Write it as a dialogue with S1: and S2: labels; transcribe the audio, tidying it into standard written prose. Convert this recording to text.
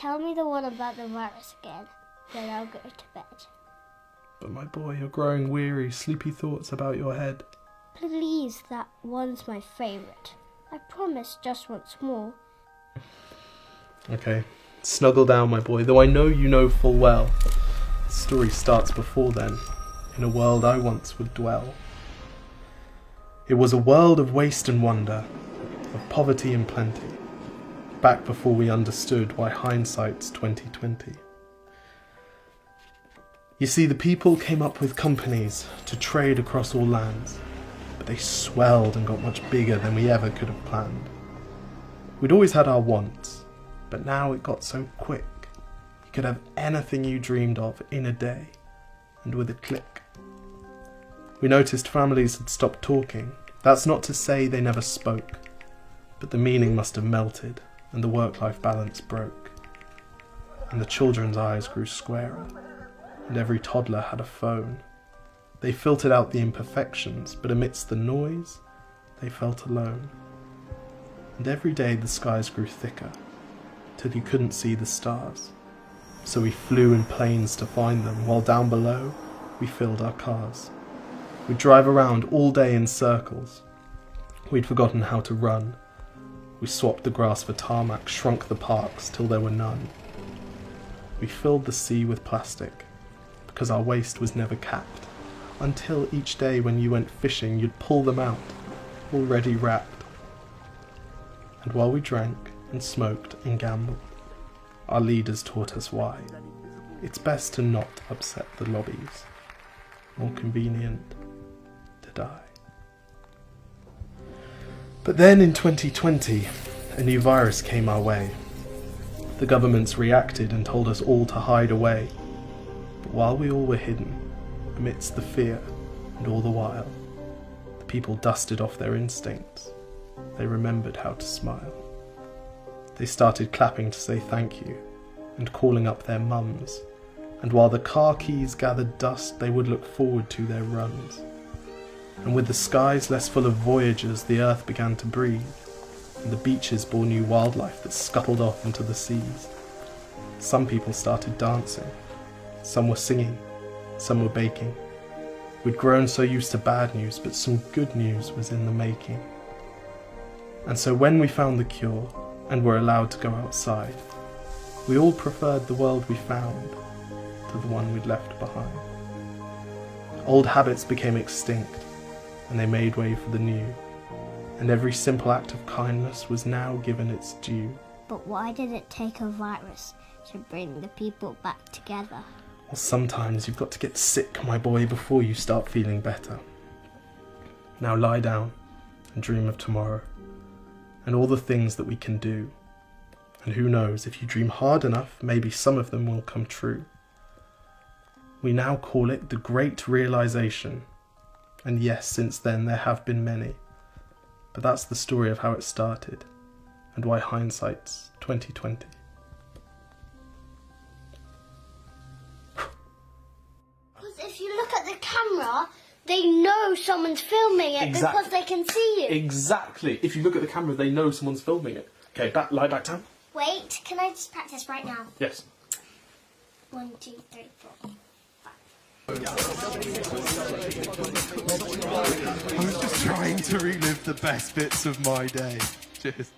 S1: Tell me the one about the virus again, then I'll go to bed.
S2: But my boy, you're growing weary, sleepy thoughts about your head.
S1: Please, that one's my favourite. I promise just once more.
S2: Okay, snuggle down, my boy, though I know you know full well. The story starts before then, in a world I once would dwell. It was a world of waste and wonder, of poverty and plenty, back before we understood why hindsight's 2020. You see, the people came up with companies to trade across all lands, but they swelled and got much bigger than we ever could have planned. We'd always had our wants, but now it got so quick. You could have anything you dreamed of in a day, and with a click. We noticed families had stopped talking. That's not to say they never spoke, but the meaning must have melted, and the work-life balance broke. And the children's eyes grew squarer, and every toddler had a phone. They filtered out the imperfections, but amidst the noise, they felt alone. And every day the skies grew thicker, till you couldn't see the stars. So we flew in planes to find them, while down below, we filled our cars. We'd drive around all day in circles. We'd forgotten how to run. We swapped the grass for tarmac, shrunk the parks till there were none. We filled the sea with plastic, because our waste was never capped, until each day when you went fishing you'd pull them out, already wrapped. And while we drank and smoked and gambled, our leaders taught us why. It's best to not upset the lobbies, more convenient to die. But then in 2020, a new virus came our way. The governments reacted and told us all to hide away. But while we all were hidden, amidst the fear, and all the while, the people dusted off their instincts. They remembered how to smile. They started clapping to say thank you, and calling up their mums. And while the car keys gathered dust, they would look forward to their runs. And with the skies less full of voyagers, the earth began to breathe, and the beaches bore new wildlife that scuttled off into the seas. Some people started dancing, some were singing, some were baking. We'd grown so used to bad news, but some good news was in the making. And so when we found the cure, and were allowed to go outside, we all preferred the world we found to the one we'd left behind. Old habits became extinct, and they made way for the new, and every simple act of kindness was now given its due.
S1: But why did it take a virus to bring the people back together?
S2: Well, sometimes you've got to get sick, my boy, before you start feeling better. Now lie down and dream of tomorrow, and all the things that we can do. And who knows, if you dream hard enough, maybe some of them will come true. We now call it the Great Realization. And yes, since then there have been many. But that's the story of how it started, and why hindsight's 2020.
S1: Because if you look at the camera, they know someone's filming it because they can see you.
S2: Exactly. If you look at the camera, they know someone's filming it. Okay, lie back down.
S1: Wait, can I just practice right now?
S2: Yes.
S1: 1, 2, 3, 4.
S3: I was just trying to relive the best bits of my day. Cheers.